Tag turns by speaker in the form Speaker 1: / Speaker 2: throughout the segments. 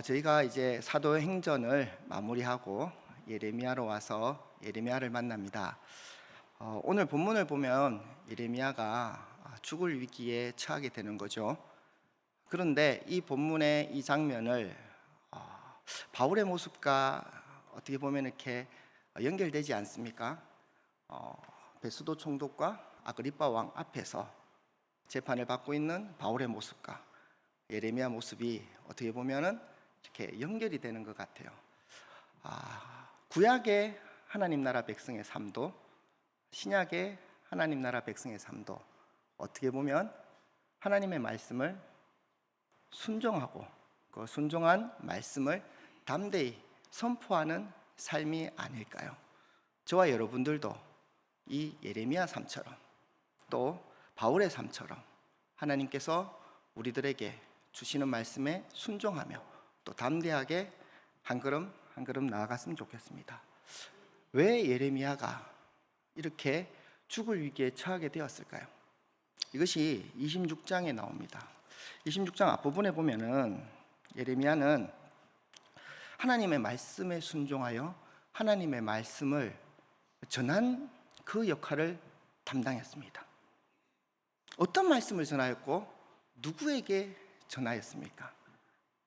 Speaker 1: 저희가 이제 사도행전을 마무리하고 예레미야로 와서 예레미야를 만납니다. 오늘 본문을 보면 예레미야가 죽을 위기에 처하게 되는 거죠. 그런데 이 본문의 이 장면을 바울의 모습과 어떻게 보면 이렇게 연결되지 않습니까? 베스도 총독과 아그리빠 왕 앞에서 재판을 받고 있는 바울의 모습과 예레미야 모습이 어떻게 보면은 이렇게 연결이 되는 것 같아요. 구약의 하나님 나라 백성의 삶도 신약의 하나님 나라 백성의 삶도 어떻게 보면 하나님의 말씀을 순종하고 그 순종한 말씀을 담대히 선포하는 삶이 아닐까요? 저와 여러분들도 이 예레미야 삶처럼 또 바울의 삶처럼 하나님께서 우리들에게 주시는 말씀에 순종하며 또 담대하게 한 걸음 한 걸음 나아갔으면 좋겠습니다. 왜 예레미야가 이렇게 죽을 위기에 처하게 되었을까요? 이것이 26장에 나옵니다. 26장 앞부분에 보면은 예레미야는 하나님의 말씀에 순종하여 하나님의 말씀을 전한 그 역할을 담당했습니다. 어떤 말씀을 전하였고 누구에게 전하였습니까?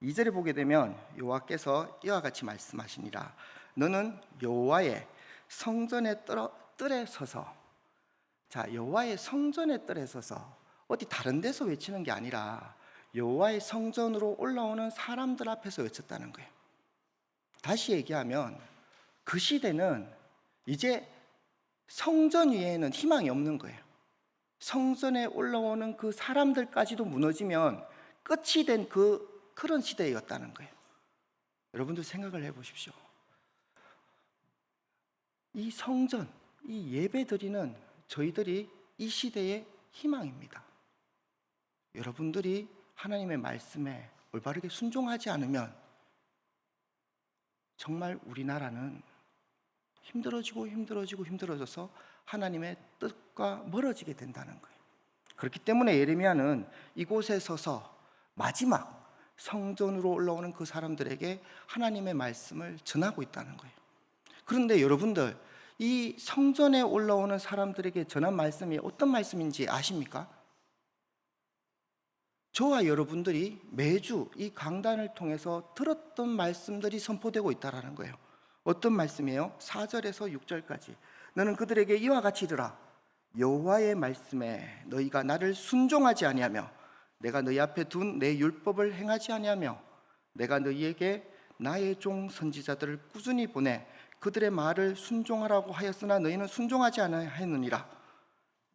Speaker 1: 2절에 보게 되면 여호와께서 이와 같이 말씀하시니라. 너는 여호와의 성전의 뜰에 서서, 자, 여호와의 성전의 뜰에 서서 어디 다른 데서 외치는 게 아니라 여호와의 성전으로 올라오는 사람들 앞에서 외쳤다는 거예요. 다시 얘기하면 그 시대는 이제 성전 위에는 희망이 없는 거예요. 성전에 올라오는 그 사람들까지도 무너지면 끝이 된 그런 시대였다는 거예요. 여러분들 생각을 해보십시오. 이 성전, 이 예배 드리는 저희들이 이 시대의 희망입니다. 여러분들이 하나님의 말씀에 올바르게 순종하지 않으면 정말 우리나라는 힘들어져서 하나님의 뜻과 멀어지게 된다는 거예요. 그렇기 때문에 예레미야는 이곳에 서서 마지막 성전으로 올라오는 그 사람들에게 하나님의 말씀을 전하고 있다는 거예요. 그런데 여러분들, 이 성전에 올라오는 사람들에게 전한 말씀이 어떤 말씀인지 아십니까? 저와 여러분들이 매주 이 강단을 통해서 들었던 말씀들이 선포되고 있다는 거예요. 어떤 말씀이에요? 4절에서 6절까지. 너는 그들에게 이와 같이 이르라. 여호와의 말씀에 너희가 나를 순종하지 아니하며 내가 너희 앞에 둔 내 율법을 행하지 아니하며 내가 너희에게 나의 종 선지자들을 꾸준히 보내 그들의 말을 순종하라고 하였으나 너희는 순종하지 아니하였느니라.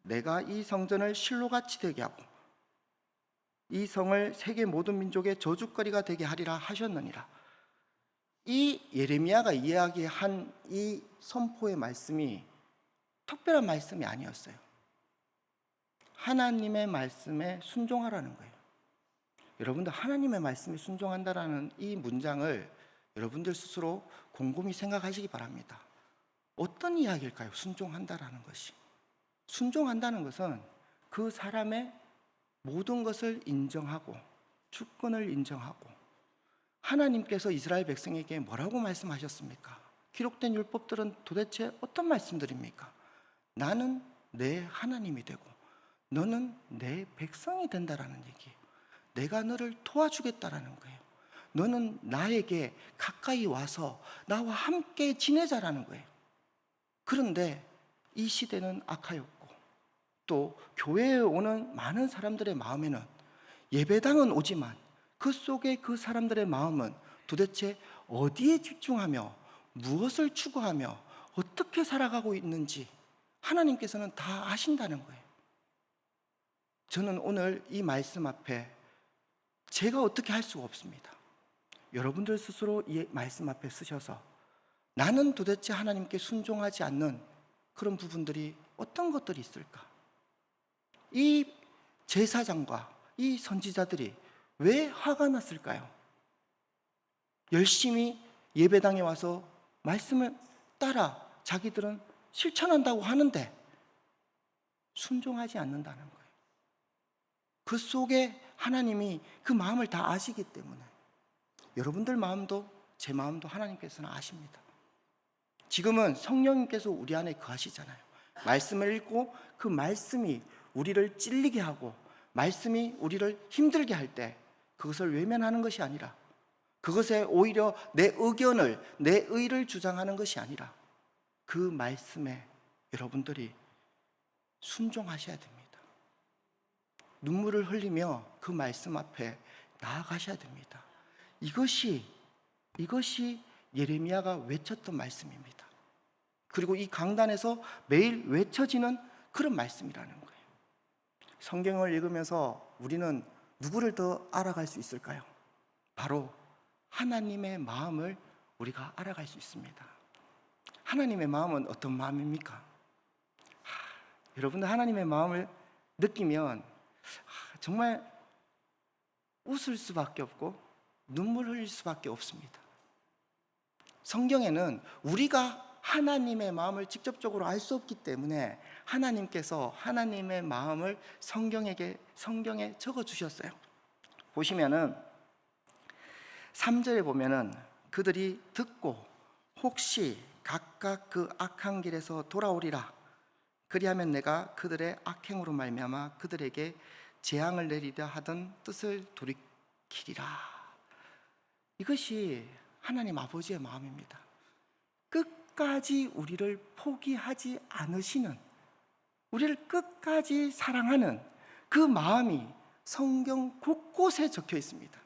Speaker 1: 내가 이 성전을 실로같이 되게 하고 이 성을 세계 모든 민족의 저주거리가 되게 하리라 하셨느니라. 이 예레미야가 이야기한 이 선포의 말씀이 특별한 말씀이 아니었어요. 하나님의 말씀에 순종하라는 거예요. 여러분들, 하나님의 말씀에 순종한다라는 이 문장을 여러분들 스스로 곰곰이 생각하시기 바랍니다. 어떤 이야기일까요? 순종한다라는 것이. 순종한다는 것은 그 사람의 모든 것을 인정하고 주권을 인정하고, 하나님께서 이스라엘 백성에게 뭐라고 말씀하셨습니까? 기록된 율법들은 도대체 어떤 말씀들입니까? 나는 내 하나님이 되고 너는 내 백성이 된다라는 얘기예요. 내가 너를 도와주겠다라는 거예요. 너는 나에게 가까이 와서 나와 함께 지내자라는 거예요. 그런데 이 시대는 악하였고 또 교회에 오는 많은 사람들의 마음에는 예배당은 오지만 그 속에 그 사람들의 마음은 도대체 어디에 집중하며 무엇을 추구하며 어떻게 살아가고 있는지 하나님께서는 다 아신다는 거예요. 저는 오늘 이 말씀 앞에 제가 어떻게 할 수가 없습니다. 여러분들 스스로 이 말씀 앞에 서셔서 나는 도대체 하나님께 순종하지 않는 그런 부분들이 어떤 것들이 있을까? 이 제사장과 이 선지자들이 왜 화가 났을까요? 열심히 예배당에 와서 말씀을 따라 자기들은 실천한다고 하는데 순종하지 않는다는 거예요. 그 속에 하나님이 그 마음을 다 아시기 때문에 여러분들 마음도 제 마음도 하나님께서는 아십니다. 지금은 성령님께서 우리 안에 거하시잖아요. 말씀을 읽고 그 말씀이 우리를 찔리게 하고 말씀이 우리를 힘들게 할 때 그것을 외면하는 것이 아니라, 그것에 오히려 내 의견을, 내 의를 주장하는 것이 아니라 그 말씀에 여러분들이 순종하셔야 됩니다. 눈물을 흘리며 그 말씀 앞에 나아가셔야 됩니다. 이것이 예레미야가 외쳤던 말씀입니다. 그리고 이 강단에서 매일 외쳐지는 그런 말씀이라는 거예요. 성경을 읽으면서 우리는 누구를 더 알아갈 수 있을까요? 바로 하나님의 마음을 우리가 알아갈 수 있습니다. 하나님의 마음은 어떤 마음입니까? 여러분들 하나님의 마음을 느끼면 정말 웃을 수밖에 없고 눈물 흘릴 수밖에 없습니다. 성경에는 우리가 하나님의 마음을 직접적으로 알 수 없기 때문에 하나님께서 하나님의 마음을 성경에 적어 주셨어요. 보시면은 3절에 보면은 그들이 듣고 혹시 각각 그 악한 길에서 돌아오리라. 그리하면 내가 그들의 악행으로 말미암아 그들에게 재앙을 내리려 하던 뜻을 돌이키리라. 이것이 하나님 아버지의 마음입니다. 끝까지 우리를 포기하지 않으시는, 우리를 끝까지 사랑하는 그 마음이 성경 곳곳에 적혀 있습니다.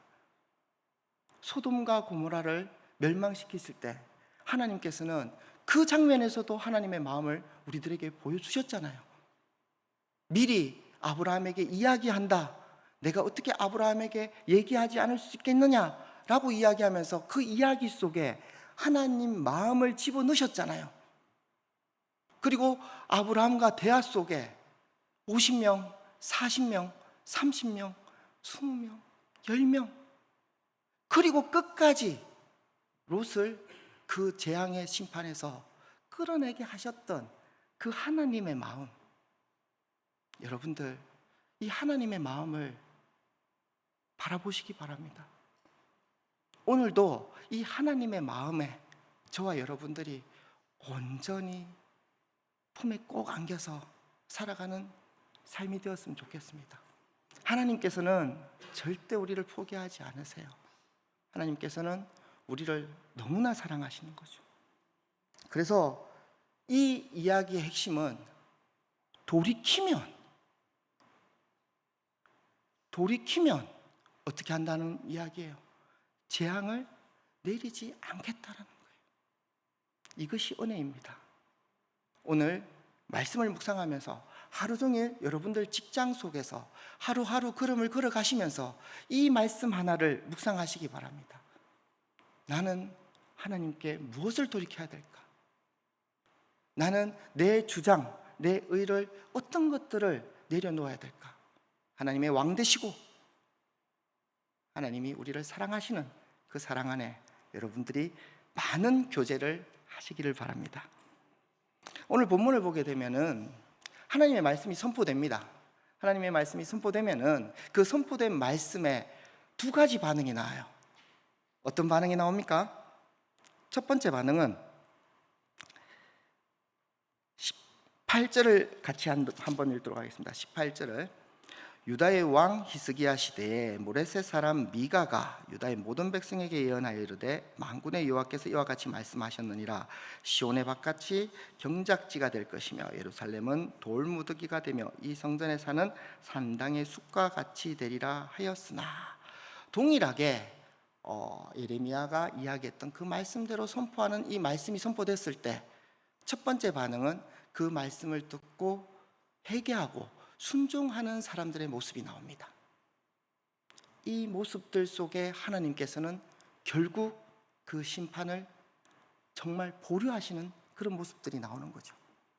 Speaker 1: 소돔과 고모라를 멸망시켰을 때 하나님께서는 그 장면에서도 하나님의 마음을 우리들에게 보여주셨잖아요. 미리 아브라함에게 이야기한다. 내가 어떻게 아브라함에게 얘기하지 않을 수 있겠느냐라고 이야기하면서 그 이야기 속에 하나님 마음을 집어넣으셨잖아요. 그리고 아브라함과 대화 속에 50명, 40명, 30명, 20명, 10명, 그리고 끝까지 롯을 그 재앙의 심판에서 끌어내게 하셨던 그 하나님의 마음, 여러분들 이 하나님의 마음을 바라보시기 바랍니다. 오늘도 이 하나님의 마음에 저와 여러분들이 온전히 품에 꼭 안겨서 살아가는 삶이 되었으면 좋겠습니다. 하나님께서는 절대 우리를 포기하지 않으세요. 하나님께서는 우리를 너무나 사랑하시는 거죠. 그래서 이 이야기의 핵심은 돌이키면 어떻게 한다는 이야기예요. 재앙을 내리지 않겠다라는 거예요. 이것이 은혜입니다. 오늘 말씀을 묵상하면서 하루 종일 여러분들 직장 속에서 하루하루 걸음을 걸어가시면서 이 말씀 하나를 묵상하시기 바랍니다. 나는 하나님께 무엇을 돌이켜야 될까? 나는 내 주장, 내 의를 어떤 것들을 내려놓아야 될까? 하나님의 왕 되시고 하나님이 우리를 사랑하시는 그 사랑 안에 여러분들이 많은 교제를 하시기를 바랍니다. 오늘 본문을 보게 되면은 하나님의 말씀이 선포됩니다. 하나님의 말씀이 선포되면은 그 선포된 말씀에 두 가지 반응이 나와요. 어떤 반응이 나옵니까? 첫 번째 반응은 18절을 같이 한번 읽도록 하겠습니다. 18절을 유다의 왕 히스기야 시대에 모레셋 사람 미가가 유다의 모든 백성에게 예언하여 이르되 만군의 여호와께서 이와 같이 말씀하셨느니라. 시온의 밭같이 경작지가 될 것이며 예루살렘은 돌무더기가 되며 이 성전에 사는 산당의 숲과 같이 되리라 하였으나, 동일하게 예레미야가 이야기했던 그 말씀대로 선포하는 이 말씀이 선포됐을 때 첫 번째 반응은 그 말씀을 듣고 회개하고 순종하는 사람들의 모습이 나옵니다. 이 모습들 속에 하나님께서는 결국 그 심판을 정말 보류하시는 그런 모습들이 나오는 거죠.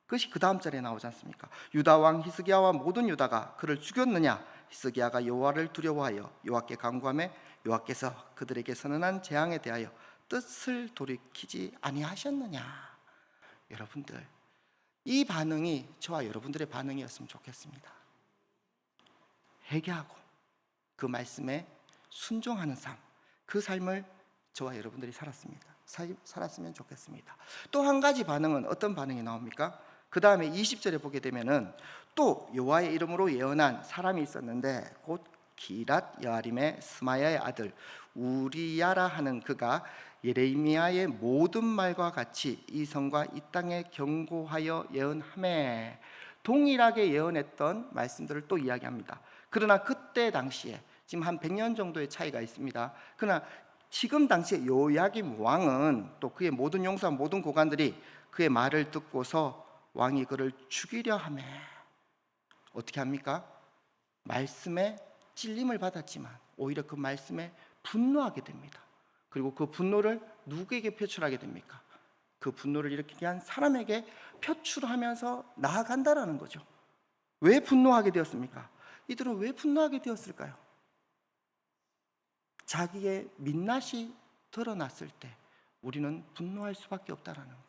Speaker 1: 그것이 그 다음 절에 나오지 않습니까? 유다 왕 히스기야와 모든 유다가 그를 죽였느냐? 히스기야가 여호와를 두려워하여 여호와께 간구하며 여호와께서 그들에게 선언한 재앙에 대하여 뜻을 돌이키지 아니하셨느냐? 여러분들, 이 반응이 저와 여러분들의 반응이었으면 좋겠습니다. 회개하고 그 말씀에 순종하는 삶, 그 삶을 저와 여러분들이 살았으면 좋겠습니다. 또 한 가지 반응은 어떤 반응이 나옵니까? 그 다음에 20절에 보게 되면은 또 여호와의 이름으로 예언한 사람이 있었는데 곧 기랏 여아림의 스마야의 아들 우리야라 하는 그가 예레미야의 모든 말과 같이 이 성과 이 땅에 경고하여 예언하매, 동일하게 예언했던 말씀들을 또 이야기합니다. 그러나 그때 당시에 지금 한 100년 정도의 차이가 있습니다. 그러나 지금 당시에 요야김 왕은 또 그의 모든 용사 모든 고관들이 그의 말을 듣고서 왕이 그를 죽이려 하매 어떻게 합니까? 말씀에 찔림을 받았지만 오히려 그 말씀에 분노하게 됩니다. 그리고 그 분노를 누구에게 표출하게 됩니까? 그 분노를 일으키게 한 사람에게 표출하면서 나아간다라는 거죠. 왜 분노하게 되었습니까? 이들은 왜 분노하게 되었을까요? 자기의 민낯이 드러났을 때 우리는 분노할 수밖에 없다라는 거예요.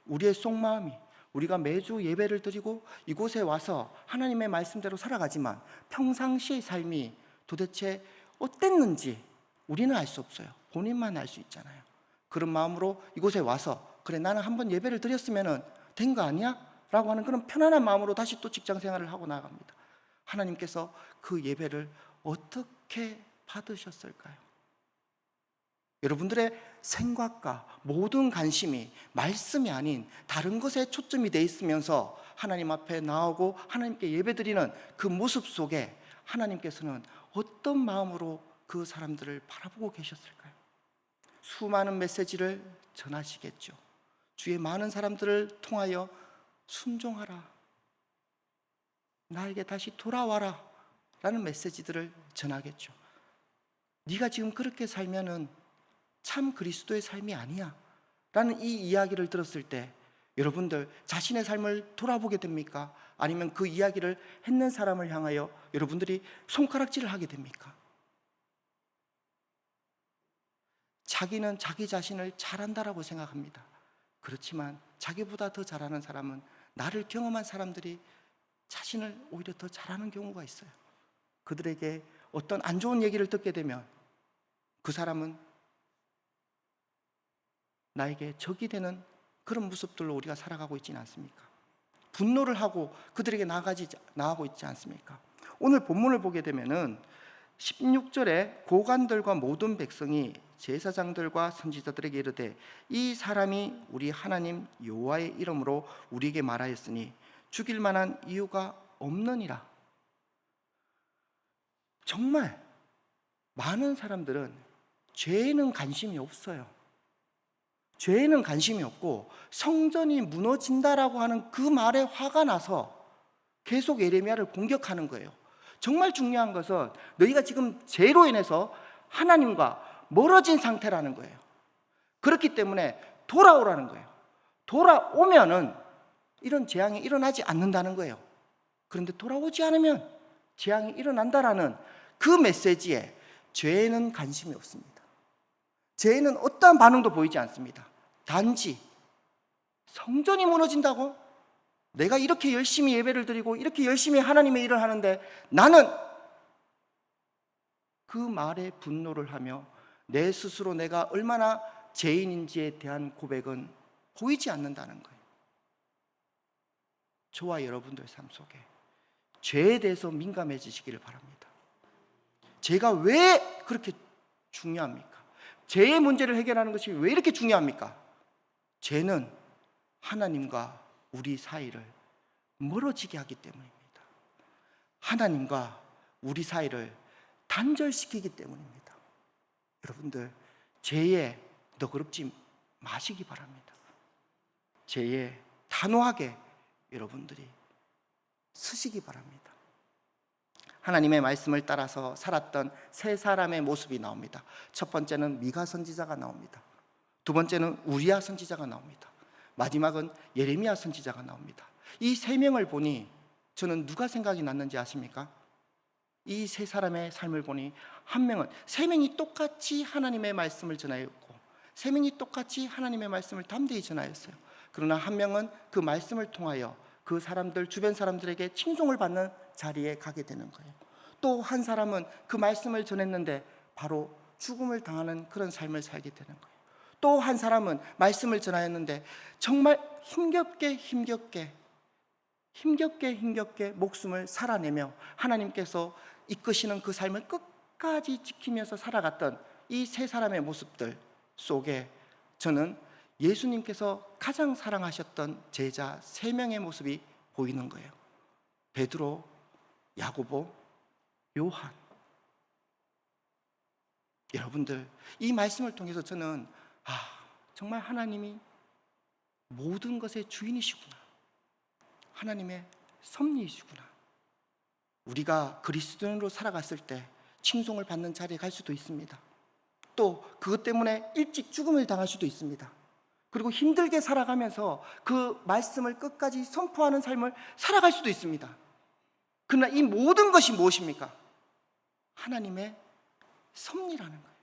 Speaker 1: 우리의 속마음이, 우리가 매주 예배를 드리고 이곳에 와서 하나님의 말씀대로 살아가지만 평상시의 삶이 도대체 어땠는지 우리는 알 수 없어요. 본인만 알 수 있잖아요. 그런 마음으로 이곳에 와서 그래 나는 한번 예배를 드렸으면 된 거 아니야? 라고 하는 그런 편안한 마음으로 다시 또 직장 생활을 하고 나갑니다. 하나님께서 그 예배를 어떻게 받으셨을까요? 여러분들의 생각과 모든 관심이 말씀이 아닌 다른 것에 초점이 돼 있으면서 하나님 앞에 나오고 하나님께 예배드리는 그 모습 속에 하나님께서는 어떤 마음으로 그 사람들을 바라보고 계셨을까요? 수많은 메시지를 전하시겠죠. 주의 많은 사람들을 통하여 순종하라, 나에게 다시 돌아와라 라는 메시지들을 전하겠죠. 네가 지금 그렇게 살면은 참 그리스도의 삶이 아니야 라는 이 이야기를 들었을 때 여러분들 자신의 삶을 돌아보게 됩니까? 아니면 그 이야기를 했는 사람을 향하여 여러분들이 손가락질을 하게 됩니까? 자기는 자기 자신을 잘한다라고 생각합니다. 그렇지만 자기보다 더 잘하는 사람은, 나를 경험한 사람들이 자신을 오히려 더 잘하는 경우가 있어요. 그들에게 어떤 안 좋은 얘기를 듣게 되면 그 사람은 나에게 적이 되는 그런 모습들로 우리가 살아가고 있지는 않습니까? 분노를 하고 그들에게 나아가고 있지 않습니까? 오늘 본문을 보게 되면은 16절에 고관들과 모든 백성이 제사장들과 선지자들에게 이르되 이 사람이 우리 하나님 여호와의 이름으로 우리에게 말하였으니 죽일 만한 이유가 없느니라. 정말 많은 사람들은 죄에는 관심이 없어요. 죄에는 관심이 없고 성전이 무너진다라고 하는 그 말에 화가 나서 계속 예레미야를 공격하는 거예요. 정말 중요한 것은 너희가 지금 죄로 인해서 하나님과 멀어진 상태라는 거예요. 그렇기 때문에 돌아오라는 거예요. 돌아오면은 이런 재앙이 일어나지 않는다는 거예요. 그런데 돌아오지 않으면 재앙이 일어난다라는 그 메시지에 죄에는 관심이 없습니다. 죄에는 어떠한 반응도 보이지 않습니다. 단지 성전이 무너진다고? 내가 이렇게 열심히 예배를 드리고 이렇게 열심히 하나님의 일을 하는데 나는 그 말에 분노를 하며 내 스스로 내가 얼마나 죄인인지에 대한 고백은 보이지 않는다는 거예요. 저와 여러분들 삶 속에 죄에 대해서 민감해지시기를 바랍니다. 죄가 왜 그렇게 중요합니까? 죄의 문제를 해결하는 것이 왜 이렇게 중요합니까? 죄는 하나님과 우리 사이를 멀어지게 하기 때문입니다. 하나님과 우리 사이를 단절시키기 때문입니다. 여러분들 죄에 너그럽지 마시기 바랍니다. 죄에 단호하게 여러분들이 서시기 바랍니다. 하나님의 말씀을 따라서 살았던 세 사람의 모습이 나옵니다. 첫 번째는 미가 선지자가 나옵니다. 두 번째는 우리야 선지자가 나옵니다. 마지막은 예레미야 선지자가 나옵니다. 이 세 명을 보니 저는 누가 생각이 났는지 아십니까? 이 세 사람의 삶을 보니 한 명은, 세 명이 똑같이 하나님의 말씀을 전하였고 세 명이 똑같이 하나님의 말씀을 담대히 전하였어요. 그러나 한 명은 그 말씀을 통하여 그 사람들, 주변 사람들에게 칭송을 받는 자리에 가게 되는 거예요. 또 한 사람은 그 말씀을 전했는데 바로 죽음을 당하는 그런 삶을 살게 되는 거예요. 또 한 사람은 말씀을 전하였는데 정말 힘겹게 목숨을 살아내며 하나님께서 이끄시는 그 삶을 끝까지 지키면서 살아갔던 이 세 사람의 모습들 속에 저는 예수님께서 가장 사랑하셨던 제자 3명의 모습이 보이는 거예요. 베드로, 야고보, 요한. 여러분들, 이 말씀을 통해서 저는 정말 하나님이 모든 것의 주인이시구나, 하나님의 섭리이시구나. 우리가 그리스도인으로 살아갔을 때 칭송을 받는 자리에 갈 수도 있습니다. 또 그것 때문에 일찍 죽음을 당할 수도 있습니다. 그리고 힘들게 살아가면서 그 말씀을 끝까지 선포하는 삶을 살아갈 수도 있습니다. 그러나 이 모든 것이 무엇입니까? 하나님의 섭리라는 거예요.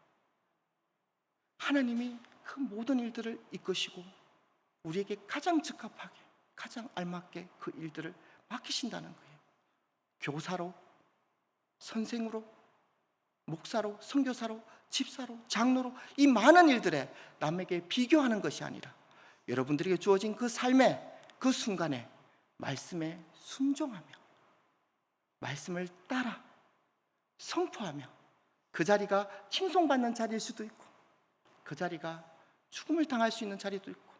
Speaker 1: 하나님이 그 모든 일들을 이끄시고 우리에게 가장 적합하게, 가장 알맞게 그 일들을 맡기신다는 거예요. 교사로, 선생으로, 목사로, 선교사로, 집사로, 장로로, 이 많은 일들에 남에게 비교하는 것이 아니라 여러분들에게 주어진 그 삶의 그 순간에 말씀에 순종하며 말씀을 따라 선포하며 그 자리가 칭송받는 자리일 수도 있고, 그 자리가 죽음을 당할 수 있는 자리도 있고,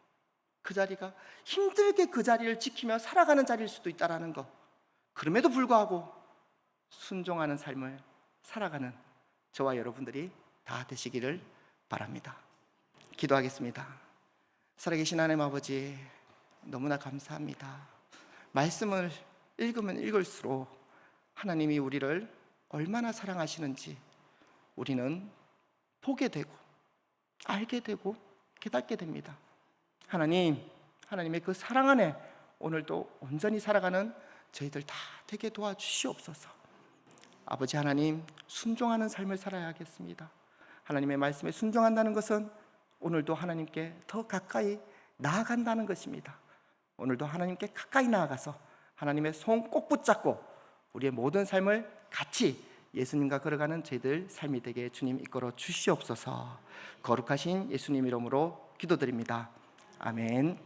Speaker 1: 그 자리가 힘들게 그 자리를 지키며 살아가는 자리일 수도 있다는 것, 그럼에도 불구하고 순종하는 삶을 살아가는 저와 여러분들이 다 되시기를 바랍니다. 기도하겠습니다. 살아계신 하나님 아버지, 너무나 감사합니다. 말씀을 읽으면 읽을수록 하나님이 우리를 얼마나 사랑하시는지 우리는 보게 되고 알게 되고 깨닫게 됩니다. 하나님의 그 사랑 안에 오늘도 온전히 살아가는 저희들 다 되게 도와주시옵소서. 아버지 하나님, 순종하는 삶을 살아야겠습니다. 하나님의 말씀에 순종한다는 것은 오늘도 하나님께 더 가까이 나아간다는 것입니다. 오늘도 하나님께 가까이 나아가서 하나님의 손 꼭 붙잡고 우리의 모든 삶을 같이 예수님과 걸어가는 저희들 삶이 되게 주님 이끌어 주시옵소서. 거룩하신 예수님 이름으로 기도드립니다. 아멘.